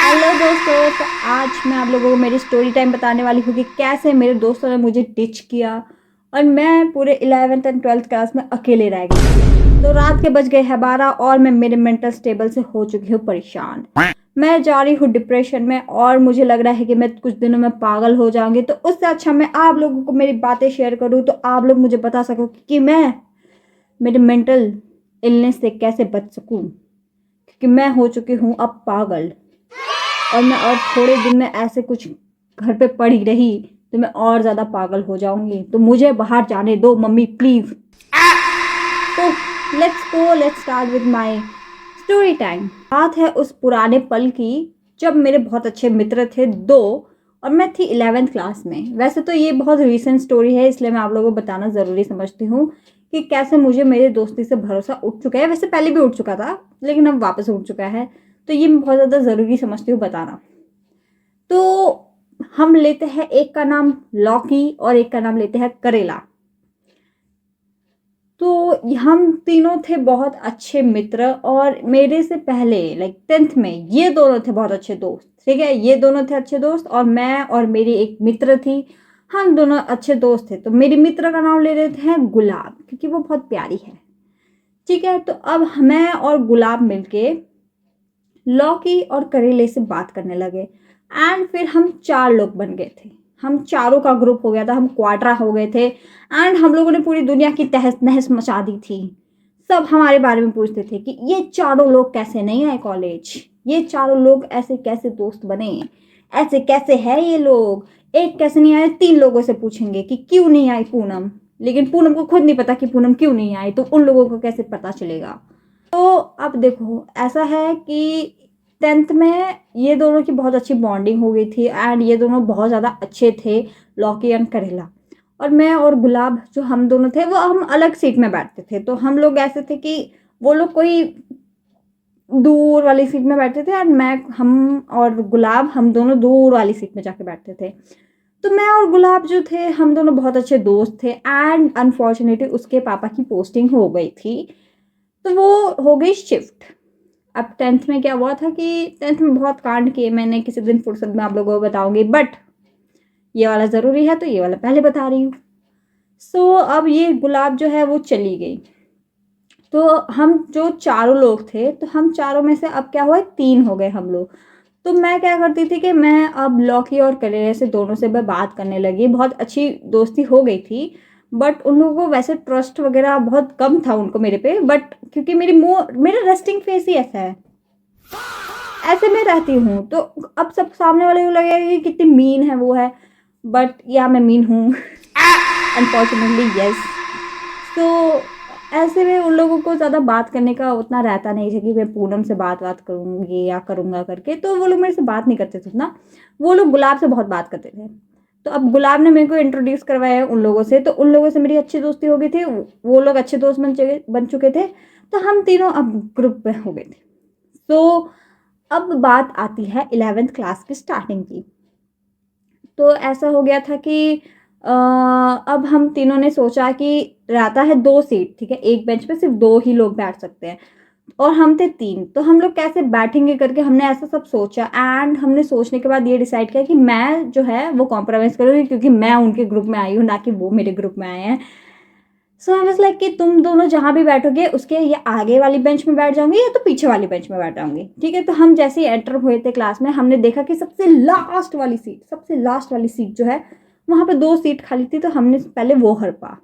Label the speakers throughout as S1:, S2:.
S1: Hello दोस्तों, तो आज मैं आप लोगों को मेरी स्टोरी टाइम बताने वाली हूँ कि कैसे मेरे दोस्तों ने मुझे डिच किया और मैं पूरे 11th एंड 12th क्लास में अकेले रह गई। तो रात के बज गए हैं 12 और मैं मेरे मेंटल स्टेबल से हो चुकी हूँ परेशान। मैं जा रही हूँ डिप्रेशन में और मुझे लग रहा है कि मैं कुछ दिनों में पागल हो जाऊंगी। तो उससे अच्छा मैं आप लोगों को मेरी बातें शेयर करूँ तो आप लोग मुझे बता सको कि मैं मेरे मेंटल इलनेस से कैसे बच सकूँ, क्योंकि मैं हो चुकी हूँ अब पागल। और मैं और थोड़े दिन में ऐसे कुछ घर पे पड़ी रही तो मैं और ज़्यादा पागल हो जाऊंगी। तो मुझे बाहर जाने दो मम्मी प्लीज़। तो let's start with my story time. बात है उस पुराने पल की जब मेरे बहुत अच्छे मित्र थे दो, और मैं थी 11th क्लास में। वैसे तो ये बहुत रीसेंट स्टोरी है, इसलिए मैं आप लोगों को बताना ज़रूरी समझती हूँ कि कैसे मुझे मेरे दोस्ती से भरोसा उठ चुका है। वैसे पहले भी उठ चुका था लेकिन अब वापस उठ चुका है, तो ये मैं बहुत ज़्यादा ज़रूरी समझती हूँ बताना। तो हम लेते हैं, एक का नाम लौकी और एक का नाम लेते हैं करेला। तो हम तीनों थे बहुत अच्छे मित्र और मेरे से पहले लाइक 10th में ये दोनों थे बहुत अच्छे दोस्त। ठीक है, ये दोनों थे अच्छे दोस्त और मैं और मेरी एक मित्र थी, हम दोनों अच्छे दोस्त थे। तो मेरी मित्र का नाम ले लेते हैं गुलाब, क्योंकि वो बहुत प्यारी है। ठीक है, तो अब मैं और गुलाब मिलके लौकी और करेले से बात करने लगे एंड फिर हम 4 लोग बन गए थे। हम चारों का ग्रुप हो गया था, हम क्वाड्रा हो गए थे एंड हम लोगों ने पूरी दुनिया की तहस नहस मचा दी थी। सब हमारे बारे में पूछते थे कि ये चारों लोग कैसे नहीं आए कॉलेज, ये चारों लोग ऐसे कैसे दोस्त बने, ऐसे कैसे है ये लोग, एक कैसे नहीं आए। 3 लोगों से पूछेंगे कि क्यों नहीं आई पूनम, लेकिन पूनम को खुद नहीं पता कि पूनम क्यों नहीं आई, तो उन लोगों को कैसे पता चलेगा। तो अब देखो ऐसा है कि 10th में ये दोनों की बहुत अच्छी बॉन्डिंग हो गई थी एंड ये दोनों बहुत ज़्यादा अच्छे थे, लौकी एंड करेला। और मैं और गुलाब जो हम दोनों थे वो हम अलग सीट में बैठते थे। तो हम लोग ऐसे थे कि वो लोग कोई दूर वाली सीट में बैठते थे एंड मैं हम और गुलाब हम दोनों दूर वाली सीट में जाके बैठते थे। तो मैं और गुलाब जो थे हम दोनों बहुत अच्छे दोस्त थे एंड अनफॉर्चुनेटली उसके पापा की पोस्टिंग हो गई थी, तो वो हो गई शिफ्ट। अब 10th में क्या हुआ था कि 10th में बहुत कांड किए मैंने, किसी दिन फुर्सत में आप लोगों को बताऊंगी, बट ये वाला ज़रूरी है तो ये वाला पहले बता रही हूँ। सो अब ये गुलाब जो है वो चली गई। तो हम जो चारों लोग थे तो हम चारों में से अब क्या हुआ, 3 हो गए हम लोग। तो मैं क्या करती थी कि मैं अब लौकी और करेले से दोनों से मैं बात करने लगी, बहुत अच्छी दोस्ती हो गई थी। बट उन लोगों को वैसे ट्रस्ट वगैरह बहुत कम था उनको मेरे पे, बट क्योंकि मेरा रेस्टिंग फेस ही ऐसा है, ऐसे में रहती हूँ। तो अब सब सामने वाले को लगेगा कि कितनी मीन है वो है, बट या मैं मीन हूँ अनफॉर्चुनेटली यस। तो ऐसे में उन लोगों को ज़्यादा बात करने का उतना रहता नहीं था कि मैं पूनम से बात करूँगी या करूँगा करके, तो वो लोग मेरे से बात नहीं करते थे उतना। वो लोग गुलाब से बहुत बात करते थे। तो अब गुलाब ने मेरे को इंट्रोड्यूस करवाया उन लोगों से, तो उन लोगों से मेरी अच्छी दोस्ती हो गई थी, वो लोग अच्छे दोस्त बन चुके थे। तो हम तीनों अब ग्रुप में हो गए थे। तो अब बात आती है 11th क्लास की स्टार्टिंग की। तो ऐसा हो गया था कि अब हम तीनों ने सोचा कि रहता है 2 सीट, ठीक है, एक बेंच पे सिर्फ 2 ही लोग बैठ सकते हैं और हम थे 3, तो हम लोग कैसे बैठेंगे करके हमने ऐसा सब सोचा एंड हमने सोचने के बाद ये डिसाइड किया कि मैं जो है वो कॉम्प्रोमाइज़ करूँगी, क्योंकि मैं उनके ग्रुप में आई हूँ ना कि वो मेरे ग्रुप में आए हैं। सो आई वाज़ लाइक कि तुम दोनों जहाँ भी बैठोगे उसके या आगे वाली बेंच में बैठ जाऊँगी या तो पीछे वाली बेंच में बैठ जाऊँगी। ठीक है, तो हम जैसे ही एंटर हुए थे क्लास में हमने देखा कि सबसे लास्ट वाली सीट जो है वहाँ पे 2 सीट खाली थी, तो हमने पहले वो हड़पा।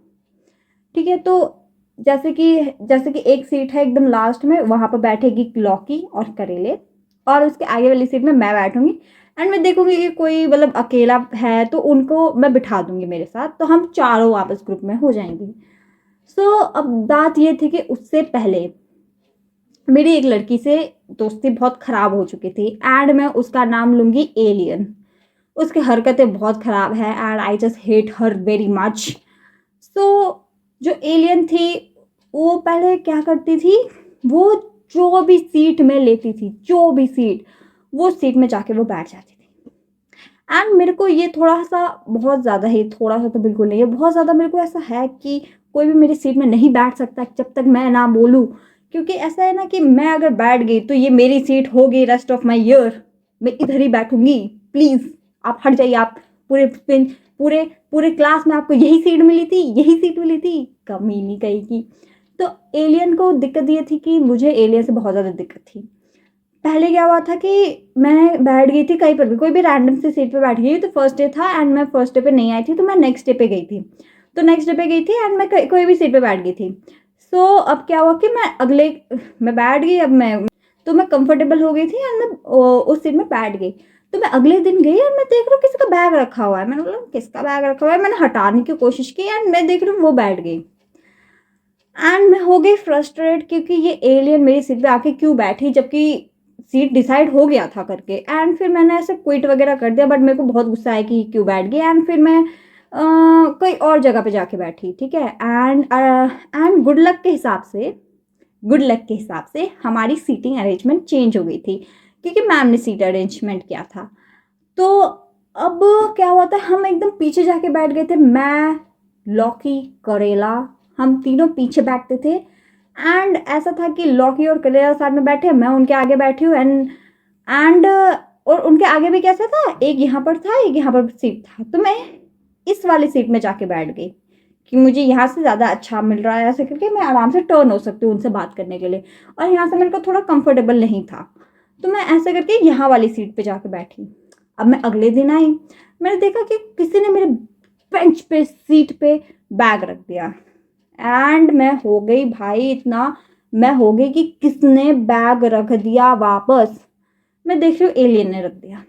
S1: ठीक है, तो जैसे कि एक सीट है एकदम लास्ट में, वहाँ पर बैठेगी लौकी और करेले और उसके आगे वाली सीट में मैं बैठूँगी एंड मैं देखूँगी कि कोई मतलब अकेला है तो उनको मैं बिठा दूँगी मेरे साथ, तो हम चारों वापस ग्रुप में हो जाएँगे। अब बात ये थी कि उससे पहले मेरी एक लड़की से दोस्ती बहुत ख़राब हो चुकी थी एंड मैं उसका नाम लूँगी एलियन। उसकी हरकतें बहुत ख़राब है and I just hate her very much. So जो एलियन थी वो पहले क्या करती थी, वो जो भी सीट में लेती थी, जो भी सीट, वो सीट में जाके वो बैठ जाती थी। एंड मेरे को ये थोड़ा-सा बहुत ज़्यादा ही, थोड़ा-सा तो बिल्कुल नहीं है, बहुत ज़्यादा मेरे को ऐसा है कि कोई भी मेरी सीट में नहीं बैठ सकता जब तक मैं ना बोलूँ। क्योंकि ऐसा है ना कि मैं अगर बैठ गई तो ये मेरी सीट होगी रेस्ट ऑफ माय ईयर। मैं इधर ही बैठूंगी, प्लीज़ आप हट जाइए, आप पूरे पूरे पूरे क्लास में आपको यही सीट मिली थी, यही सीट मिली थी, कमीनी कहीं की। तो एलियन को दिक्कत ये थी कि मुझे एलियन से बहुत ज़्यादा दिक्कत थी। पहले क्या हुआ था कि मैं बैठ गई थी कहीं पर भी, कोई भी रैंडम सी सीट पे बैठ गई, तो फर्स्ट डे था एंड मैं फर्स्ट डे पे नहीं आई थी, तो मैं नेक्स्ट डे पे गई थी। तो नेक्स्ट डे पे गई थी एंड मैं कोई भी सीट पे बैठ गई थी। सो अब क्या हुआ कि मैं बैठ गई, अब मैं कंफर्टेबल हो गई थी एंड मैं उस सीट में बैठ गई। तो मैं अगले दिन गई और मैं देख रही हूँ किसी का बैग रखा हुआ है। मैंने बोला किसका बैग रखा हुआ है, मैंने हटाने की कोशिश की एंड मैं देख रही हूँ वो बैठ गई। एंड मैं हो गई फ्रस्ट्रेट क्योंकि ये एलियन मेरी सीट पे आके क्यों बैठी, जबकि सीट डिसाइड हो गया था करके। एंड फिर मैंने ऐसे क्विट वगैरह कर दिया, बट मेरे को बहुत गुस्सा आया कि क्यों बैठ गई। एंड फिर मैं कोई और जगह पे जाके बैठी, ठीक है। एंड गुड लक के हिसाब से हमारी सीटिंग अरेंजमेंट चेंज हो गई थी, क्योंकि मैम ने सीट अरेंजमेंट किया था। तो अब क्या हुआ था, हम एकदम पीछे जाके बैठ गए थे, मैं, लौकी, करेला, हम तीनों पीछे बैठते थे। एंड ऐसा था कि लौकी और करेला साथ में बैठे, मैं उनके आगे बैठी हूँ। एंड और उनके आगे भी कैसा था, एक यहाँ पर था, एक यहाँ पर सीट था। तो मैं इस वाली सीट में जाके बैठ गई कि मुझे यहाँ से ज़्यादा अच्छा मिल रहा है, ऐसे करके मैं आराम से टर्न हो सकती हूँ उनसे बात करने के लिए। और यहाँ से मेरे को थोड़ा कंफर्टेबल नहीं था, तो मैं ऐसे करके यहाँ वाली सीट पे जाके बैठी। अब मैं अगले दिन आई, मैंने देखा कि किसी ने मेरे बेंच पे, सीट पे बैग रख दिया। एंड मैं हो गई भाई, इतना मैं हो गई कि किसने बैग रख दिया वापस। मैं देख रही हूँ एलियन ने रख दिया।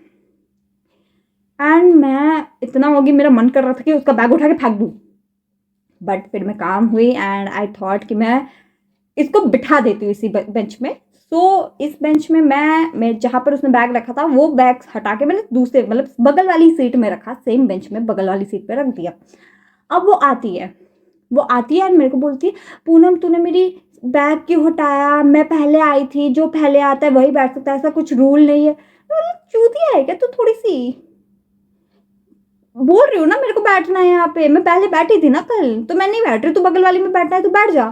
S1: एंड मैं इतना हो गई, मेरा मन कर रहा था कि उसका बैग उठा के फेंक दूँ, बट फिर मैं काम हुई एंड आई थॉट कि मैं इसको बिठा देती हूँ इसी बेंच में। सो इस बेंच में मैं जहाँ पर उसने बैग रखा था वो बैग हटा के मैंने दूसरे, मतलब बगल वाली सीट में रखा, सेम बेंच में बगल वाली सीट पे रख दिया। अब वो आती है और मेरे को बोलती है, पूनम तूने मेरी बैग क्यों हटाया, मैं पहले आई थी, जो पहले आता है वही बैठ सकता है, ऐसा कुछ रूल नहीं है। मैं बोली, चूतिया है क्या तू, थोड़ी सी बोल रही हूँ ना मेरे को बैठना है यहाँ पे, मैं पहले बैठी थी ना कल, तो मैं नहीं बैठ रही, तू बगल वाली में बैठना है तो बैठ जा।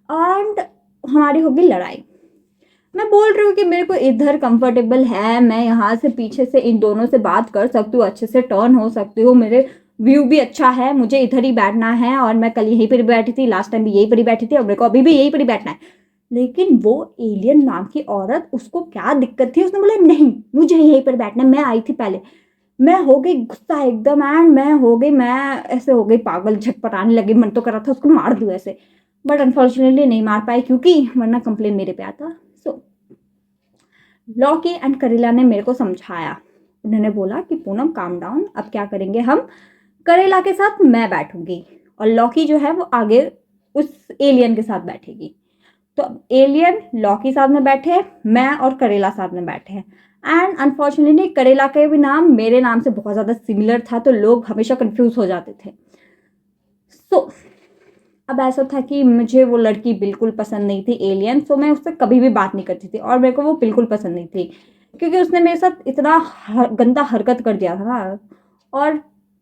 S1: एंड हमारी हो गई लड़ाई। मैं बोल रही हूँ कि मेरे को इधर कंफर्टेबल है, मैं यहाँ से पीछे से इन दोनों से बात कर सकती हूँ, अच्छे से टर्न हो सकती हूँ, मेरे व्यू भी अच्छा है, मुझे इधर ही बैठना है, और मैं कल यहीं पर बैठी थी, लास्ट टाइम भी यहीं पर ही बैठी थी, और मेरे को अभी भी यहीं पर ही बैठना है। लेकिन वो एलियन नाम की औरत, उसको क्या दिक्कत थी, उसने बोला नहीं मुझे यहीं पर बैठना है, मैं आई थी पहले। मैं हो गई गुस्सा एकदम, एंड मैं ऐसे हो गई पागल, झटपटाने लगी, मन तो कर रहा था उसको मार दूँ ऐसे, बट अनफॉर्चुनेटली नहीं मार पाई, क्योंकि वरना कंप्लेन मेरे पे आता। सो लॉकी एंड करेला ने मेरे को समझाया, उन्होंने बोला कि पूनम काम डाउन, अब क्या करेंगे हम, करेला के साथ मैं बैठूंगी और लॉकी जो है वो आगे उस एलियन के साथ बैठेगी। तो अब एलियन लॉकी साथ में बैठे, मैं और करेला साथ में बैठे हैं। एंड अनफॉर्चुनेटली करेला का भी नाम मेरे नाम से बहुत ज़्यादा सिमिलर था, तो लोग हमेशा कंफ्यूज हो जाते थे। सो अब ऐसा था कि मुझे वो लड़की बिल्कुल पसंद नहीं थी, एलियन। सो मैं उससे कभी भी बात नहीं करती थी और मेरे को वो बिल्कुल पसंद नहीं थी, क्योंकि उसने मेरे साथ इतना गंदा हरकत कर दिया था ना। और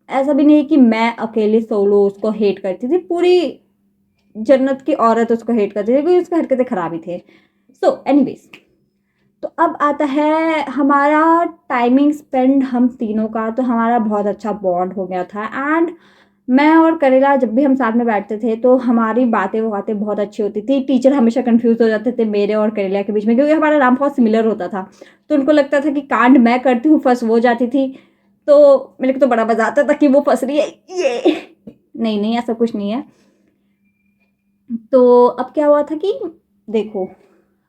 S1: ऐसा भी नहीं कि मैं अकेले सोलो उसको हेट करती थी, पूरी जन्नत की औरत उसको हेट करती थी, क्योंकि उसकी हरकतें खराब ही थे। सो एनीवेज, तो अब आता है हमारा टाइमिंग स्पेंड हम तीनों का, तो हमारा बहुत अच्छा बॉन्ड हो गया था। एंड मैं और करेला जब भी हम साथ में बैठते थे तो हमारी बातें बहुत अच्छी होती थी। टीचर हमेशा कंफ्यूज हो जाते थे मेरे और करेला के बीच में, क्योंकि हमारा नाम बहुत सिमिलर होता था, तो उनको लगता था कि कांड मैं करती हूँ, फंस वो जाती थी। तो मेरे को तो बड़ा मजा आता था कि वो फंस रही है, ये नहीं नहीं ऐसा कुछ नहीं है। तो अब क्या हुआ था कि देखो,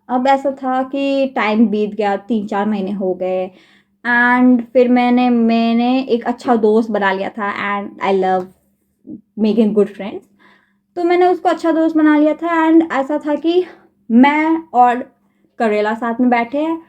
S1: अब ऐसा था कि टाइम बीत गया, 3-4 महीने हो गए, एंड फिर मैंने एक अच्छा दोस्त बना लिया था, and I love making good friends. तो मैंने उसको अच्छा दोस्त बना लिया था, एंड ऐसा था कि मैं और करेला साथ में बैठे हैं,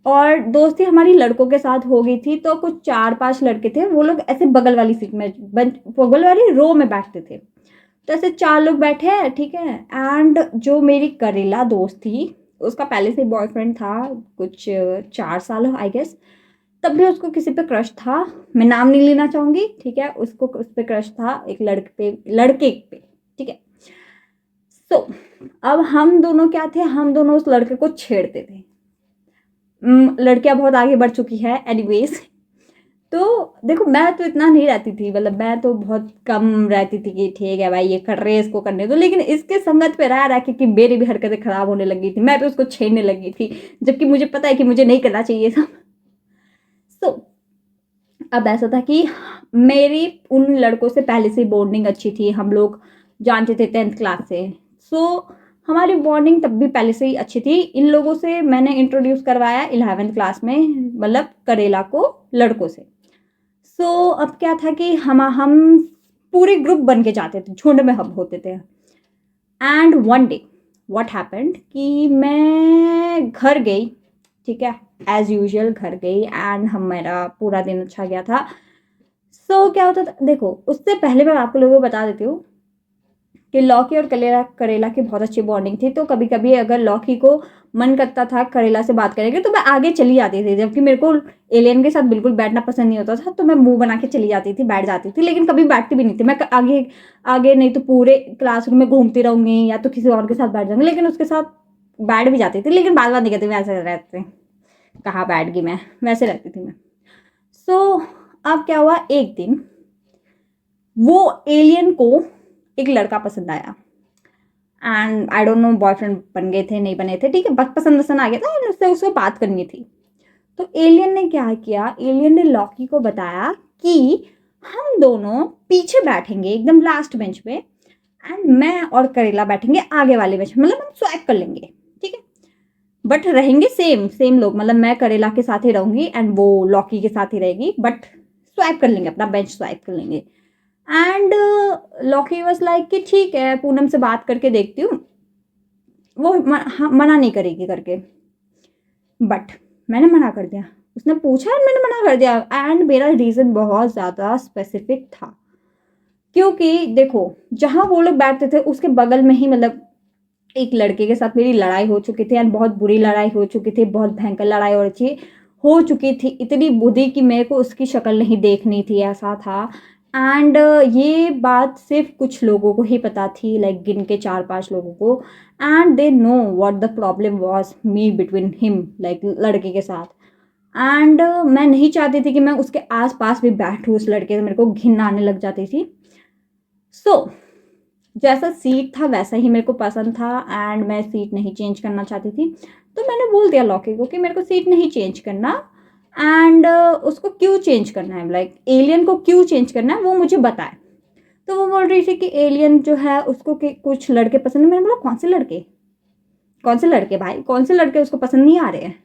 S1: और दोस्ती हमारी लड़कों के साथ हो गई थी। तो कुछ 4-5 लड़के थे, वो लोग ऐसे बगल वाली सीट में, बगल वाली रो में बैठते थे। तो ऐसे 4 लोग बैठे हैं, ठीक है। एंड जो मेरी करेला दोस्त थी, उसका पहले से बॉयफ्रेंड था, कुछ 4 साल आई गेस, तब भी उसको किसी पे क्रश था, मैं नाम नहीं लेना चाहूँगी, ठीक है। उसको उस पे क्रश था, एक लड़के पे, ठीक है। सो अब हम दोनों क्या थे, हम दोनों उस लड़के को छेड़ते थे। लड़कियां बहुत आगे बढ़ चुकी है एनीवेज। तो देखो मैं तो इतना नहीं रहती थी, मतलब मैं तो बहुत कम रहती थी कि ठीक है भाई ये कर रहे हैं इसको करने दो, लेकिन इसके संगत पे रह रहा कि मेरी भी हरकतें खराब होने लगी थी, मैं भी उसको छेड़ने लगी थी, जबकि मुझे पता है कि मुझे नहीं करना चाहिए सब। सो अब ऐसा था कि मेरी उन लड़कों से पहले से बॉन्डिंग अच्छी थी, हम लोग जानते थे 10th क्लास से। सो हमारी बॉन्डिंग तब भी पहले से ही अच्छी थी। इन लोगों से मैंने इंट्रोड्यूस करवाया 11th क्लास में, मतलब करेला को लड़कों से। सो अब क्या था कि हम पूरे ग्रुप बन के जाते थे, झुंड में हम होते थे। And one day what happened कि मैं घर गई, ठीक है, एज यूजुअल घर गई एंड हम मेरा पूरा दिन अच्छा गया था। क्या होता था देखो, उससे पहले मैं आपको लोगों को बता देती हूँ कि लौकी और करेला करेला की बहुत अच्छी बॉन्डिंग थी। तो कभी कभी अगर लौकी को मन करता था करेला से बात करेंगे तो मैं आगे चली जाती थी, जबकि मेरे को एलियन के साथ बिल्कुल बैठना पसंद नहीं होता था, तो मैं मुंह बना के चली जाती थी, बैठ जाती थी, लेकिन कभी बैठती भी नहीं थी। मैं आगे आगे नहीं तो पूरे क्लासरूम में घूमती रहूंगी या तो किसी और के साथ बैठ जाऊंगी, लेकिन उसके साथ बैठ भी जाती थी, लेकिन बात नहीं करती, मैं ऐसे रहते कहाँ बैठ गई, मैं वैसे रहती थी मैं। अब क्या हुआ, एक दिन वो एलियन को एक लड़का पसंद आया and I don't no boyfriend बन गए थे नहीं बने थे, ठीक है, बस पसंद वसंद आ गया था और उससे उसको बात करनी थी। तो एलियन ने क्या किया, एलियन ने लॉकी को बताया कि हम दोनों पीछे बैठेंगे एकदम लास्ट बेंच पे एंड मैं और करेला बैठेंगे आगे वाले बेंच में, मतलब हम स्वैप कर लेंगे, ठीक है, बट रहेंगे सेम सेम लोग, मतलब मैं करेला के साथ ही रहूंगी एंड वो लॉकी के साथ ही रहेगी, बट स्वैप कर लेंगे, अपना बेंच स्वैप कर लेंगे। एंड लॉकी वॉज लाइक कि ठीक है पूनम से बात करके देखती हूँ, वो मना नहीं करेगी करके, बट मैंने मना कर दिया। उसने पूछा और मैंने मना कर दिया एंड मेरा रीज़न बहुत ज़्यादा स्पेसिफिक था, क्योंकि देखो जहाँ वो लोग बैठते थे उसके बगल में ही, मतलब एक लड़के के साथ मेरी लड़ाई हो चुकी थी एंड बहुत बुरी लड़ाई हो चुकी थी, बहुत भयंकर लड़ाई हो चुकी थी, इतनी बुरी कि मेरे को उसकी शक्ल नहीं देखनी थी, ऐसा था। एंड ये बात सिर्फ कुछ लोगों को ही पता थी, लाइक गिन के 4-5 लोगों को, and they know what the problem was me between him, like लड़के के साथ। एंड मैं नहीं चाहती थी कि मैं उसके आस पास भी बैठूँ उस लड़के से, मेरे को घिन आने लग जाती थी। जैसा सीट था वैसा ही मेरे को पसंद था एंड मैं सीट नहीं चेंज करना चाहती थी। तो मैंने बोल दिया लॉकी को कि मेरे को सीट नहीं चेंज करना एंड उसको क्यों चेंज करना है, लाइक एलियन को क्यों चेंज करना है वो मुझे बताए। तो वो बोल रही थी कि एलियन जो है उसको कुछ लड़के पसंद है। मैंने बोला कौन से लड़के, कौन से लड़के भाई, कौन से लड़के उसको पसंद नहीं आ रहे हैं,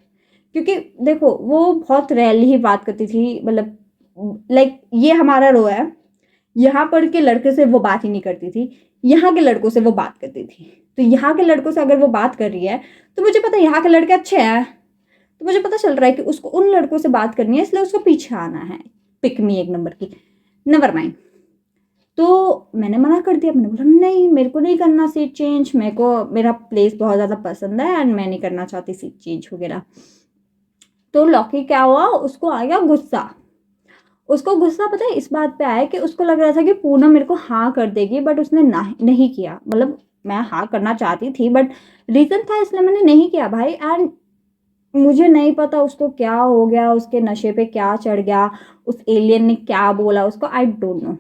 S1: क्योंकि देखो वो बहुत रेयरली ही बात करती थी, मतलब लाइक ये हमारा रो है, यहाँ पर के लड़के से वो बात ही नहीं करती थी, यहाँ के लड़कों से वो बात करती थी। तो यहाँ के लड़कों से अगर वो बात कर रही है तो मुझे पता है यहाँ के लड़के अच्छे हैं, तो मुझे पता चल रहा है कि उसको उन लड़कों से बात करनी है, इसलिए उसको पीछे आना है, पिक मी एक नंबर की, नेवर माइंड। तो मैंने मना कर दिया, मैंने बोला नहीं मेरे को नहीं करना सीट चेंज, मेरे को मेरा प्लेस बहुत ज़्यादा पसंद है एंड मैं नहीं करना चाहती सीट चेंज वगैरह। तो लॉकी क्या हुआ, उसको आ गया गुस्सा। उसको गुस्सा पता है इस बात पे आया कि उसको लग रहा था कि पूनम मेरे को हाँ कर देगी, बट उसने नहीं किया, मतलब मैं हाँ करना चाहती थी बट रीज़न था इसलिए मैंने नहीं किया भाई। एंड मुझे नहीं पता उसको क्या हो गया, उसके नशे पे क्या चढ़ गया, उस एलियन ने क्या बोला उसको, आई डोंट नो।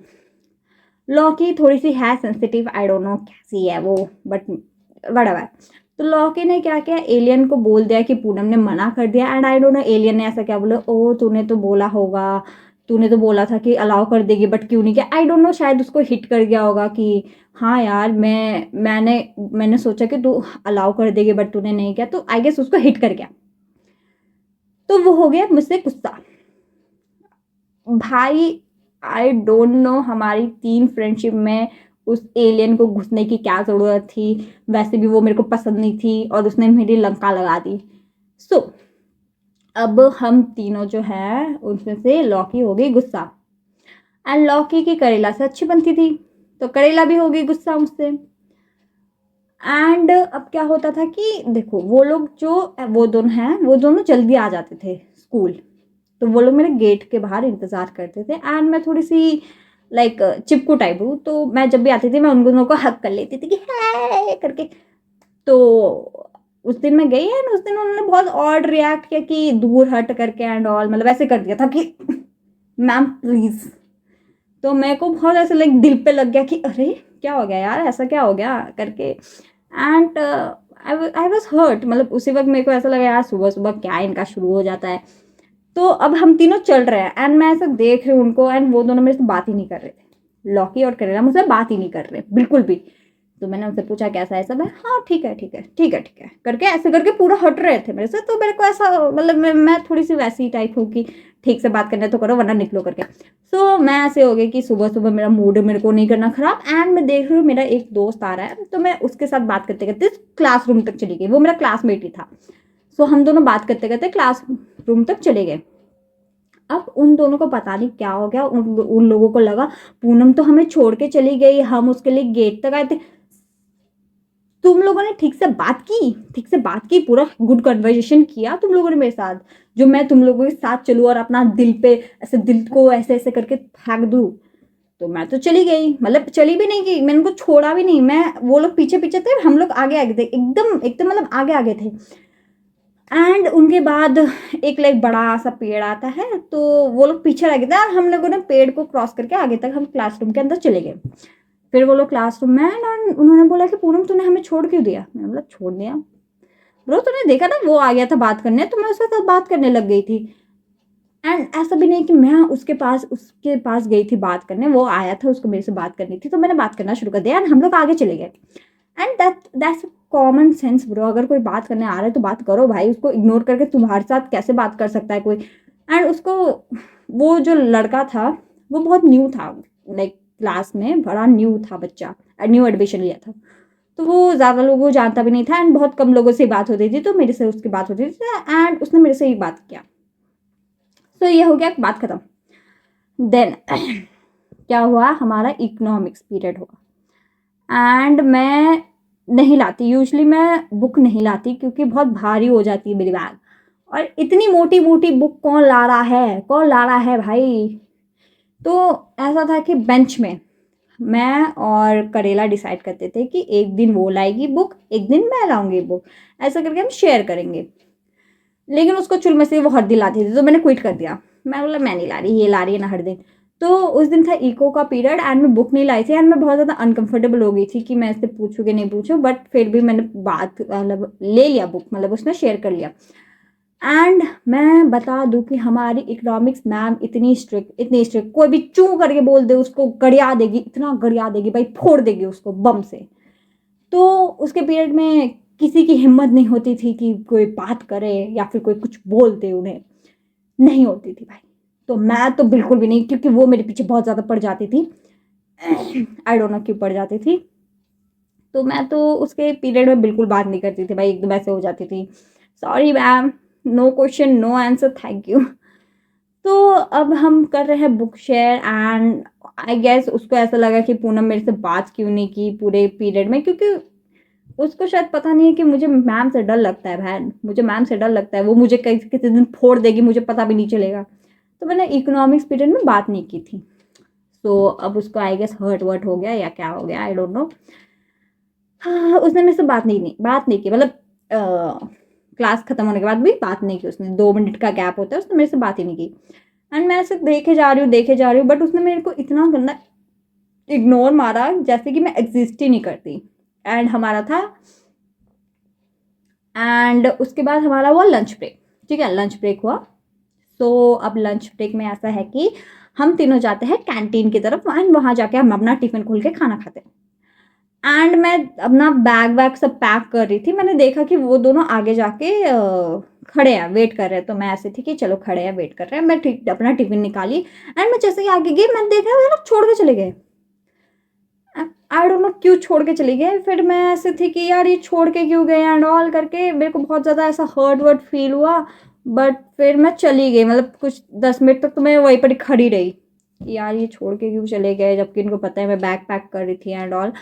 S1: लॉकी थोड़ी सी है सेंसिटिव, आई डोंट नो कैसी है वो, बट व्हाटएवर। तो लॉकी ने क्या किया, एलियन को बोल दिया कि पूनम ने मना कर दिया and I don't no alien ने ऐसा क्या बोला, ओ तूने तो बोला होगा, तूने तो बोला था कि अलाउ कर देगी बट क्यों नहीं किया, आई डोंट नो, शायद उसको हिट कर गया होगा कि हाँ यार मैंने सोचा कि तू अलाउ कर देगी बट तूने नहीं किया, तो आई गेस उसको हिट कर गया। तो वो हो गया मुझसे गुस्सा भाई। आई डोंट नो हमारी 3 फ्रेंडशिप में उस एलियन को घुसने की क्या ज़रूरत थी, वैसे भी वो मेरे को पसंद नहीं थी और उसने मेरी लंका लगा दी। अब हम तीनों जो है उसमें से लौकी हो गई गुस्सा एंड लौकी की करेला से अच्छी बनती थी, तो करेला भी हो गई गुस्सा मुझसे। एंड अब क्या होता था कि देखो वो लोग जो वो दोनों हैं वो दोनों जल्दी आ जाते थे स्कूल, तो वो लोग मेरे गेट के बाहर इंतज़ार करते थे एंड मैं थोड़ी सी लाइक चिपकू टाइप हूँ, तो मैं जब भी आती थी मैं उन दोनों को हक कर लेती थी कि है करके। तो उस दिन मैं गई एंड उस दिन उन्होंने बहुत ऑड रिएक्ट किया कि दूर हट करके एंड ऑल, मतलब ऐसे कर दिया था कि मैम प्लीज़। तो मेरे को बहुत ऐसे लाइक दिल पे लग गया कि अरे क्या हो गया यार, ऐसा क्या हो गया करके। एंड आई वॉज हर्ट, मतलब उसी वक्त मेरे को ऐसा लगा यार सुबह सुबह क्या इनका शुरू हो जाता है। तो अब हम तीनों चल रहे हैं एंड मैं ऐसा देख रही हूँ उनको एंड वो दोनों मेरे से बात ही नहीं कर रहे थे। लॉकी और करेला मुझसे बात ही नहीं कर रहे बिल्कुल भी। तो मैंने उनसे पूछा कैसा है सब है, हाँ ठीक है ठीक है ठीक है ठीक है करके ऐसे करके पूरा हट रहे थे मेरे से। तो मेरे को ऐसा मतलब मैं थोड़ी सी वैसी टाइप हूँ कि ठीक से बात करना है तो करो वरना निकलो करके। सो मैं ऐसे हो गई कि सुबह सुबह मेरा मूड मेरे को नहीं करना खराब एंड मैं देख रही हूँ मेरा एक दोस्त आ रहा है तो मैं उसके साथ बात करते करते क्लासरूम तक चली गई। वो मेरा क्लासमेट ही था। सो हम दोनों बात करते करते क्लास रूम तक चले गए। अब उन दोनों को पता नहीं क्या हो गया, उन लोगों को लगा पूनम तो हमें छोड़ के चली गई, हम उसके लिए गेट तक आए थे। तुम लोगों ने ठीक से बात की, ठीक से बात की, पूरा गुड कन्वर्सेशन किया तुम लोगों ने मेरे साथ, जो मैं तुम लोगों के साथ चलूँ और अपना दिल पे ऐसे दिल को ऐसे ऐसे करके फेंक दूँ। तो मैं तो चली गई, मतलब चली भी नहीं गई, मैंने उनको छोड़ा भी नहीं। मैं वो लोग पीछे पीछे थे, हम लोग आगे आगे थे, एकदम एकदम मतलब आगे आगे थे। एंड उनके बाद एक लाइक बड़ा सा पेड़ आता है तो वो लोग पीछे रह गए थे और हम लोगों ने पेड़ को क्रॉस करके आगे तक हम क्लासरूम के अंदर चले गए। फिर वो लोग क्लासरूम में आए और उन्होंने बोला कि पूनम तूने हमें छोड़ क्यों दिया। मैंने बोला छोड़ दिया ब्रो, तूने देखा ना वो आ गया था बात करने तो मैं उसके साथ बात करने लग गई थी। एंड ऐसा भी नहीं कि मैं उसके पास गई थी बात करने, वो आया था उसको मेरे से बात करनी थी तो मैंने बात करना शुरू कर दिया एंड हम लोग आगे चले गए। And that's common sense bro, अगर कोई बात करने आ रहा है तो बात करो भाई, उसको इग्नोर करके तुम्हारे साथ कैसे बात कर सकता है कोई। एंड उसको, वो जो लड़का था वो बहुत न्यू था, लाइक क्लास में बड़ा न्यू था बच्चा, न्यू एडमिशन लिया था। तो वो ज़्यादा लोगों को जानता भी नहीं था एंड बहुत कम लोगों से बात होती थी, तो मेरे से उसकी बात होती थी एंड उसने मेरे से ही बात किया। तो ये हो गया, बात खत्म। देन क्या हुआ, हमारा इकोनॉमिक्स पीरियड हुआ एंड मैं नहीं लाती, यूजली मैं बुक नहीं लाती क्योंकि बहुत भारी हो जाती है मेरी बैग, और इतनी मोटी मोटी बुक कौन ला रहा है, कौन ला रहा है भाई। तो ऐसा था कि बेंच में मैं और करेला डिसाइड करते थे कि एक दिन वो लाएगी बुक, एक दिन मैं लाऊंगी बुक, ऐसा करके हम शेयर करेंगे। लेकिन उसको चुल में से वो हर दिन लाती थी तो मैंने क्विट कर दिया। मैं बोला मैं नहीं ला रही, ये ला रही है ना हर दिन। तो उस दिन था इको का पीरियड एंड मैं बुक नहीं लाई थी एंड मैं बहुत ज़्यादा अनकंफर्टेबल हो गई थी कि मैं इससे पूछूँ कि नहीं पूछूँ, बट फिर भी मैंने बात मतलब ले लिया बुक, मतलब उसने शेयर कर लिया। एंड मैं बता दूं कि हमारी इकोनॉमिक्स मैम इतनी स्ट्रिक्ट, कोई भी चू करके बोल दे उसको गड़िया देगी, इतना गड़िया देगी भाई, फोड़ देगी उसको बम से। तो उसके पीरियड में किसी की हिम्मत नहीं होती थी कि कोई बात करे या फिर कोई कुछ बोल दे उन्हें, नहीं होती थी भाई। तो मैं तो बिल्कुल भी नहीं, क्योंकि वो मेरे पीछे बहुत ज़्यादा पड़ जाती थी। आई डोंट नो क्यों पड़ जाती थी। तो मैं तो उसके पीरियड में बिल्कुल बात नहीं करती थी भाई, एकदम ऐसे हो जाती थी, sorry ma'am, no question no answer thank you. तो अब हम कर रहे हैं book share and I guess उसको ऐसा लगा कि पूनम मेरे से बात क्यों नहीं की पूरे पीरियड में, क्योंकि उसको शायद पता नहीं है कि मुझे मैम से डर लगता है बहन, मुझे मैम से डर लगता है, वो मुझे किसी दिन फोड़ देगी, मुझे पता भी नहीं चलेगा। तो मैंने इकोनॉमिक्स पीरियड में बात नहीं की थी। तो अब उसको आई गेस हर्ट वर्ट हो गया या क्या हो गया, आई डोंट नो। हाँ, उसने मेरे से बात नहीं की, मतलब क्लास खत्म होने के बाद भी बात नहीं की उसने, 2 मिनट का गैप होता है, उसने मेरे से बात ही नहीं की। एंड मैं ऐसे देखे जा रही हूँ बट उसने मेरे को इतना गंदा इग्नोर मारा जैसे कि मैं एग्जिस्ट ही नहीं करती। एंड हमारा था, एंड उसके बाद हमारा हुआ लंच ब्रेक। ठीक है, लंच ब्रेक हुआ। तो अब लंच ब्रेक में ऐसा है कि हम तीनों जाते हैं कैंटीन की तरफ एंड वहाँ जाके हम अपना टिफिन खोल के खाना खाते हैं। एंड मैं अपना बैग वैग सब पैक कर रही थी, मैंने देखा कि वो दोनों आगे जाके खड़े हैं, वेट कर रहे हैं। तो मैं ऐसे थी कि चलो खड़े हैं, वेट कर रहे हैं, मैं ठीक अपना टिफिन निकाली एंड मैं जैसे ही आगे गई मैंने देखा वो लोग छोड़ के चले गए। आई डोंट नो क्यों छोड़ के चले गए। फिर मैं ऐसे थी कि यार ये छोड़ के क्यों गए एंड ऑल करके, मेरे को बहुत ज़्यादा ऐसा हर्ट वर्ट फील हुआ। बट फिर मैं चली गई, मतलब कुछ 10 मिनट तक तो मैं वहीं पर खड़ी रही कि यार ये छोड़ के क्यों चले गए, जबकि इनको पता है मैं बैग पैक कर रही थी एंड ऑल।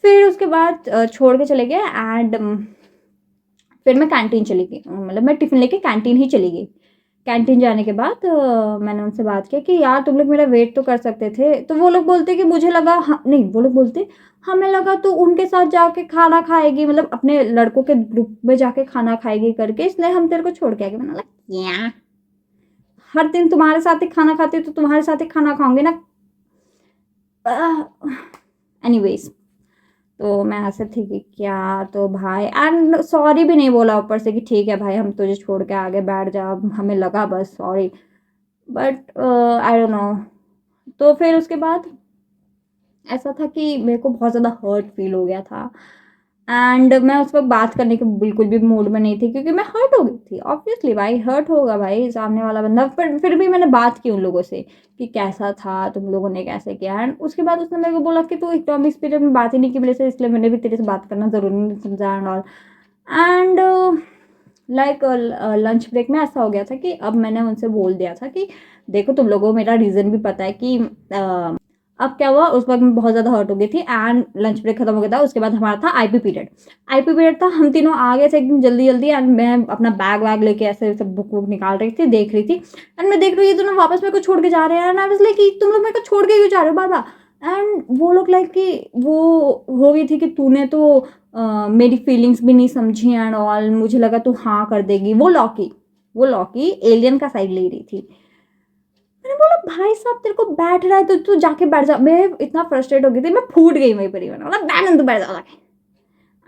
S1: फिर उसके बाद छोड़ के चले गए एंड फिर मैं कैंटीन चली गई, मतलब मैं टिफ़िन लेके कैंटीन ही चली गई। कैंटीन जाने के बाद मैंने उनसे बात किया कि यार तुम लोग मेरा वेट तो कर सकते थे। तो वो लोग बोलते कि मुझे लगा नहीं, वो लोग बोलते हमें लगा तू उनके साथ जाके खाना खाएगी, मतलब अपने लड़कों के ग्रुप में जाके खाना खाएगी करके, इसलिए हम तेरे को छोड़ के आ गए। मैंने बोला क्या, हर दिन तुम्हारे साथ ही खाना खाती हूँ तो तुम्हारे साथ ही खाना खाऊंगी ना। एनीवेज, तो मैं ऐसे थी कि क्या, तो भाई एंड सॉरी भी नहीं बोला ऊपर से कि ठीक है भाई हम तुझे छोड़ के आगे बैठ जा, हमें लगा बस sorry, but I don't no. तो फिर उसके बाद ऐसा था कि मेरे को बहुत ज़्यादा हर्ट फील हो गया था एंड मैं उस वक्त बात करने के बिल्कुल भी मूड में नहीं थी क्योंकि मैं हर्ट हो गई थी। ऑब्वियसली भाई हर्ट होगा भाई सामने वाला बंदा, पर फिर भी मैंने बात की उन लोगों से कि कैसा था, तुम लोगों ने कैसे किया। एंड उसके बाद उसने मेरे को बोला कि तू इकोनॉमिक्स पीरियड में बात ही नहीं की मेरे से, इसलिए मैंने भी तेरे से बात करना ज़रूरी नहीं समझा and all. And like lunch break में ऐसा हो गया था कि अब मैंने उनसे बोल दिया था कि देखो तुम लोगों को मेरा रीज़न भी पता है कि अब क्या हुआ, उस वक्त मैं बहुत ज़्यादा हर्ट हो गई थी एंड लंच ब्रेक खत्म हो गया था। उसके बाद हमारा था आईपी पीरियड। आईपी पीरियड था, हम तीनों आ गए थे एकदम जल्दी जल्दी एंड मैं अपना बैग वैग लेके ऐसे सब बुक वुक निकाल रही थी, देख रही थी एंड मैं देख रही हूँ ये दोनों वापस मेरे को छोड़ के जा रहे हैं एंड आई वाज लाइक कि तुम लोग मेरे को छोड़ के क्यों जा रहे हो बाबा। एंड वो लोग लाइक कि वो हो गई थी कि तूने तो मेरी फीलिंग्स भी नहीं समझी एंड ऑल, मुझे लगा तू हाँ कर देगी। वो लॉकी एलियन का साइड ले रही थी। मैंने बोला भाई साहब तेरे को बैठ रहा है तो तू जाके बैठ जा। मैं इतना फ्रस्ट्रेट हो गई थी, मैं फूट गई वहीं पर ही। मैंने बोला बैठ, तू बैठ जा जाके।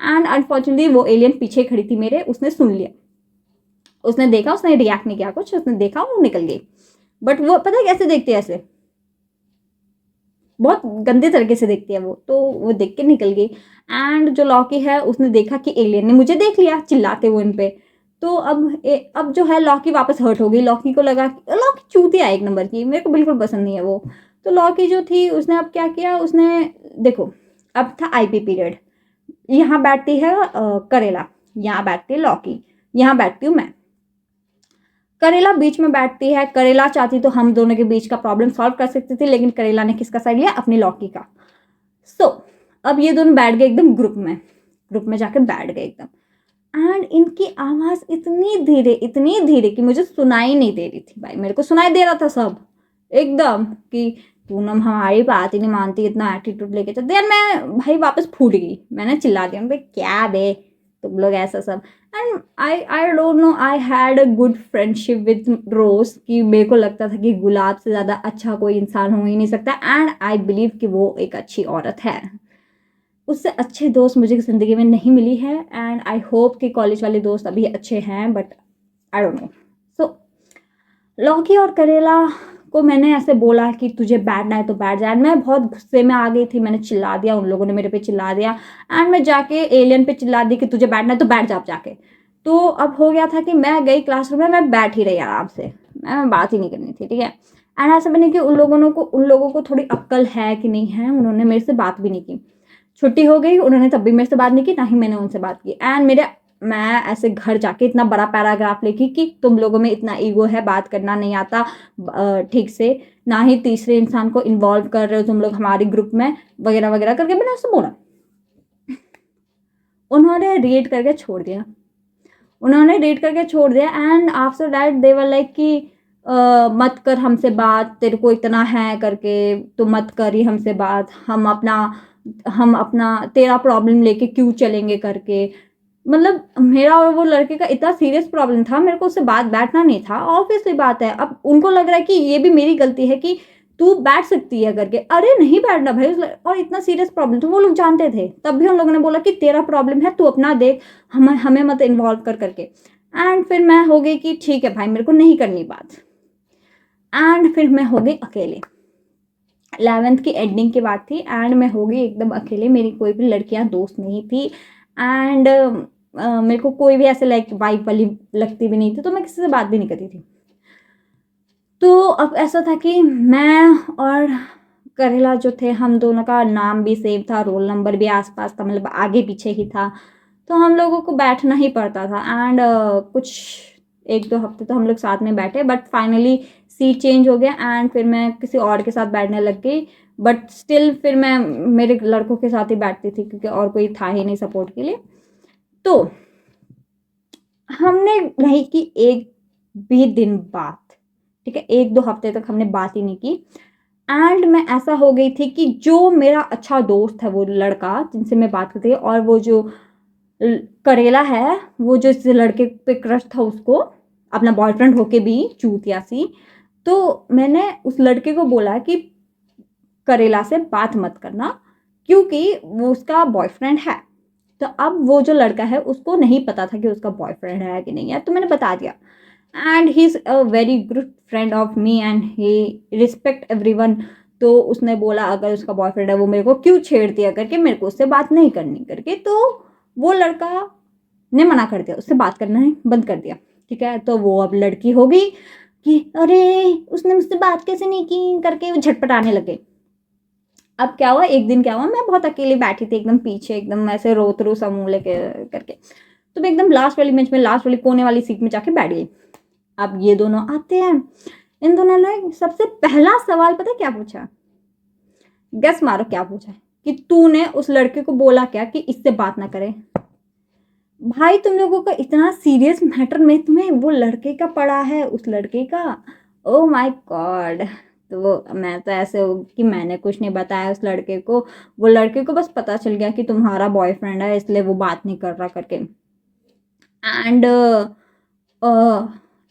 S1: एंड अनफॉर्चुनेटली वो एलियन पीछे खड़ी थी मेरे, उसने सुन लिया, उसने देखा, उसने रिएक्ट नहीं किया कुछ, उसने देखा वो निकल गई। बट वो पता है कैसे देखती है, ऐसे बहुत गंदे तरीके से देखती है वो, तो वो देख के निकल गई। एंड जो लॉकी है उसने देखा कि एलियन ने मुझे देख लिया, चिल्लाते हुए उन पे। तो अब जो है लॉकी वापस हर्ट हो गई। लॉकी को लगा लॉकी चूतिया है एक नंबर की, मेरे को बिल्कुल पसंद नहीं है वो। तो लॉकी जो थी उसने अब क्या किया, उसने देखो अब था आईपी पीरियड, यहाँ बैठती है करेला, यहाँ बैठती है लॉकी, यहाँ बैठती हूँ मैं। करेला बीच में बैठती है। करेला चाहती तो हम दोनों के बीच का प्रॉब्लम सॉल्व कर सकती थी, लेकिन करेला ने किसका साइड लिया, अपनी लॉकी का। सो अब ये दोनों बैठ गए एकदम ग्रुप में जाकर बैठ गए एकदम। एंड इनकी आवाज़ इतनी धीरे कि मुझे सुनाई नहीं दे रही थी। भाई मेरे को सुनाई दे रहा था सब एकदम कि पूनम हमारी बात ही नहीं मानती, इतना एटीट्यूड लेके चलते। यार मैं भाई वापस फूट गई, मैंने चिल्ला दिया भाई क्या बे तुम लोग ऐसा सब। And I don't know, I had a good friendship with Rose कि मेरे को लगता था कि गुलाब से ज़्यादा अच्छा कोई इंसान हो ही नहीं सकता। एंड आई बिलीव कि वो एक अच्छी औरत है, उससे अच्छे दोस्त मुझे ज़िंदगी में नहीं मिली है। एंड आई होप कि कॉलेज वाले दोस्त अभी अच्छे हैं, बट आई डोंट नो। सो लौकी और करेला को मैंने ऐसे बोला कि तुझे बैठना है तो बैठ जा। मैं बहुत गुस्से में आ गई थी, मैंने चिल्ला दिया, उन लोगों ने मेरे पे चिल्ला दिया एंड मैं जाके एलियन पे चिल्ला दी कि तुझे बैठना है तो बैठ जा आप जाके। तो अब हो गया था कि मैं गई क्लासरूम में, मैं बैठ ही रही आराम से, मैं बात ही नहीं करनी थी, ठीक है। एंड ऐसा बने कि उन लोगों को थोड़ी अक्ल है कि नहीं है, उन्होंने मेरे से बात भी नहीं की। छुट्टी हो गई, उन्होंने तब भी मेरे से बात नहीं की, ना ही मैंने उनसे बात की। एंड मैं ऐसे घर जाके इतना बड़ा पैराग्राफ लिखी कि तुम लोगों में इतना ईगो है, बात करना नहीं आता ठीक से, ना ही तीसरे इंसान को इन्वॉल्व कर रहे हो तुम लोग हमारे ग्रुप में, वगैरह वगैरह करके मैंने उससे बोला। उन्होंने रीड करके छोड़ दिया, and after that they were like कि मत कर हमसे बात, तेरे को इतना है करके तो मत कर ही हमसे बात, हम अपना तेरा प्रॉब्लम लेके क्यों चलेंगे करके। मतलब मेरा और वो लड़के का इतना सीरियस प्रॉब्लम था, मेरे को उससे बात बैठना नहीं था। ऑब्वियसली बात है, अब उनको लग रहा है कि ये भी मेरी गलती है कि तू बैठ सकती है करके। अरे नहीं बैठना भाई, और इतना सीरियस प्रॉब्लम तो वो लोग जानते थे, तब भी उन लोगों ने बोला कि तेरा प्रॉब्लम है, तू अपना देख, हमें मत इन्वॉल्व कर करके। एंड फिर मैं हो गई कि ठीक है भाई मेरे को नहीं करनी बात। एंड फिर मैं हो गई अकेले, 11th की एंडिंग की बात थी एंड मैं हो गई एकदम अकेले, मेरी कोई भी लड़कियां दोस्त नहीं थी। एंड मेरे को कोई भी ऐसे लाइक वाइब वाली लगती भी नहीं थी, तो मैं किसी से बात भी नहीं करती थी। तो अब ऐसा था कि मैं और करेला जो थे, हम दोनों का नाम भी सेम था, रोल नंबर भी आसपास था, मतलब आगे पीछे ही था, तो हम लोगों को बैठना ही पड़ता था। एंड कुछ 1-2 हफ्ते तो हम लोग साथ में बैठे, बट फाइनली सीट चेंज हो गया एंड फिर मैं किसी और के साथ बैठने लग गई। बट स्टिल फिर मैं मेरे लड़कों के साथ ही बैठती थी क्योंकि और कोई था ही नहीं सपोर्ट के लिए। तो हमने नहीं कि भी दिन बाद, ठीक है, 1-2 हफ्ते तक हमने बात ही नहीं की। एंड मैं ऐसा हो गई थी कि जो मेरा अच्छा दोस्त है वो लड़का जिनसे मैं बात करती थी, और वो जो करेला है, वो जो इस लड़के पे क्रश था उसको, अपना बॉयफ्रेंड होके भी चूतिया सी, तो मैंने उस लड़के को बोला कि करेला से बात मत करना क्योंकि वो उसका बॉयफ्रेंड है। तो अब वो जो लड़का है उसको नहीं पता था कि उसका बॉयफ्रेंड है कि नहीं है, तो मैंने बता दिया। And he is a very good friend of me and he respect everyone. तो उसने बोला अगर उसका बॉयफ्रेंड है वो मेरे को क्यों छेड़ दिया करके, मेरे को उससे बात नहीं करनी करके। तो वो लड़का ने मना कर दिया, उससे बात करना है बंद कर दिया, ठीक है। तो वो अब लड़की हो गई कि अरे उसने मुझसे बात कैसे नहीं की करके वो झटपटाने लगे। अब क्या हुआ, एक दिन क्या हुआ, मैं बहुत अकेली बैठी थी एकदम पीछे, एकदम ऐसे रोतरू सा मुंह लेके करके। तो मैं एकदम लास्ट वाली बेंच में, लास्ट वाली कोने वाली सीट में जाके बैठ गई। अब ये दोनों आते हैं, इन दोनों ने सबसे पहला सवाल पता है क्या पूछा? गेस मारो क्या पूछा? कि तूने उस लड़के को बोला क्या कि इससे बात ना करे। भाई तुम लोगों का इतना सीरियस मैटर में तुम्हें वो लड़के का पड़ा है, उस लड़के का। Oh my God. तो मैं तो ऐसे हो कि मैंने कुछ नहीं बताया उस लड़के को, वो लड़के को बस पता चल गया कि तुम्हारा बॉयफ्रेंड है इसलिए वो बात नहीं कर रहा करके। एंड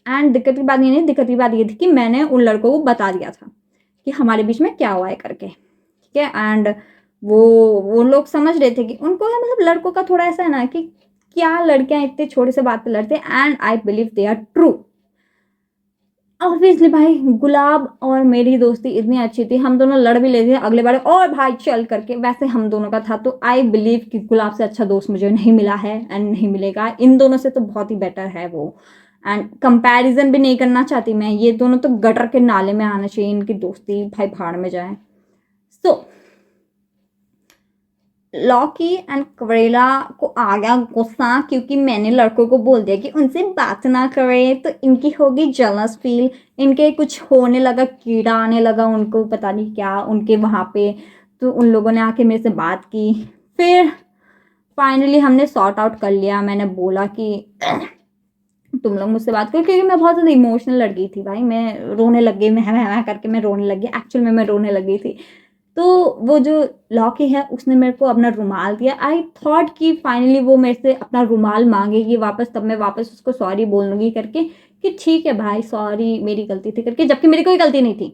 S1: एंड दिक्कत की बात ये नहीं, दिक्कत की बात ये थी कि मैंने उन लड़कों को बता दिया था कि हमारे बीच में क्या हुआ है करके, ठीक है। एंड वो वो लोग समझ रहे थे कि उनको मतलब लड़कों का थोड़ा ऐसा है ना कि क्या लड़कियां इतने छोटे से बात पे लड़ते हैं, and I believe they are true. Obviously भाई गुलाब और मेरी दोस्ती इतनी अच्छी थी, हम दोनों लड़ भी लेते थे अगले बार और भाई चल करके, वैसे हम दोनों का था। तो आई बिलीव कि गुलाब से अच्छा दोस्त मुझे नहीं मिला है एंड नहीं मिलेगा, इन दोनों से तो बहुत ही बेटर है वो। एंड कंपैरिजन भी नहीं करना चाहती मैं, ये दोनों तो गटर के नाले में आना चाहिए, इनकी दोस्ती भाई भाड़ में जाए। सो लौकी एंड करेला को आ गया गुस्सा क्योंकि मैंने लड़कों को बोल दिया कि उनसे बात ना करें, तो इनकी होगी जेलस फील, इनके कुछ होने लगा, कीड़ा आने लगा उनको, पता नहीं क्या उनके वहाँ पे। तो उन लोगों ने आके मेरे से बात की, फिर फाइनली हमने सॉर्ट आउट कर लिया। मैंने बोला कि तुम लोग मुझसे बात करो, क्योंकि मैं बहुत ज़्यादा इमोशनल लग गई थी भाई, मैं रोने लग गई, मैं करके मैं रोने लगी, एक्चुअल में मैं रोने लग गई थी। तो वो जो लॉकी है उसने मेरे को अपना रुमाल दिया। आई थॉट कि फाइनली वो मेरे से अपना रुमाल मांगेगी वापस, तब मैं वापस उसको सॉरी बोलूँगी करके कि ठीक है भाई सॉरी मेरी गलती थी करके, जबकि मेरी कोई गलती नहीं थी,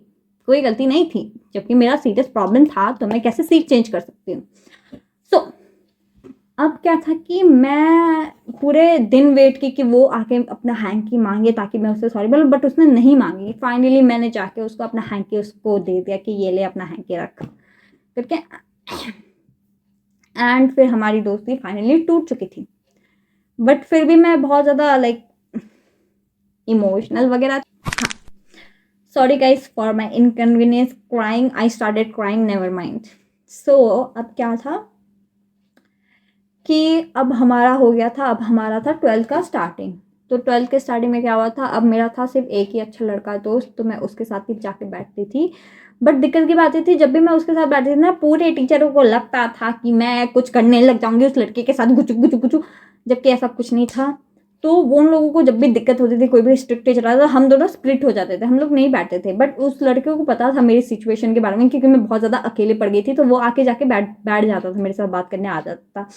S1: कोई गलती नहीं थी, जबकि मेरा सीरियस प्रॉब्लम था, तो मैं कैसे सीट चेंज कर सकती हूँ। सो अब क्या था कि मैं पूरे दिन वेट की कि वो आके अपना हैंकी मांगे ताकि मैं उससे सॉरी बोलूँ, बट उसने नहीं मांगी। फाइनली मैंने जाके उसको अपना हैंकी उसको दे दिया कि ये ले अपना हैंकी रख करके। एंड फिर हमारी दोस्ती फाइनली टूट चुकी थी, बट फिर भी मैं बहुत ज़्यादा लाइक इमोशनल वगैरह। हाँ, sorry guys for my inconvenience crying, I started crying, never mind. So अब क्या था कि अब हमारा हो गया था, अब हमारा था 12th का स्टार्टिंग। तो 12th के स्टार्टिंग में क्या हुआ था, अब मेरा था सिर्फ एक ही अच्छा लड़का दोस्त, तो मैं उसके साथ ही जाके बैठती थी। बट दिक्कत की बात ये थी जब भी मैं उसके साथ बैठती थी ना, पूरे टीचरों को लगता था कि मैं कुछ करने लग जाऊंगी उस लड़के के साथ, गुचू गुचू गुचू, जबकि ऐसा कुछ नहीं था। तो वो उन लोगों को जब भी दिक्कत होती थी, कोई भी स्ट्रिक्ट टीचर आता था, हम दोनों स्प्लिट हो जाते थे, हम लोग नहीं बैठते थे। बट उस लड़के को पता था मेरी सिचुएशन के बारे में, क्योंकि मैं बहुत ज़्यादा अकेले पड़ गई थी, तो वो आके जाके बैठ बैठ जाता था, मेरे साथ बात करने आ जाता था।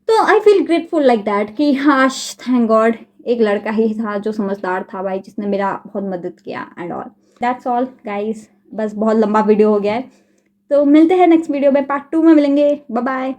S1: तो I feel grateful like that कि हाश थैंक गॉड एक लड़का ही था जो समझदार था भाई, जिसने मेरा बहुत मदद किया and all. That's all guys, बस बहुत लंबा वीडियो हो गया है, तो मिलते हैं नेक्स्ट वीडियो में, पार्ट 2 में मिलेंगे। Bye bye.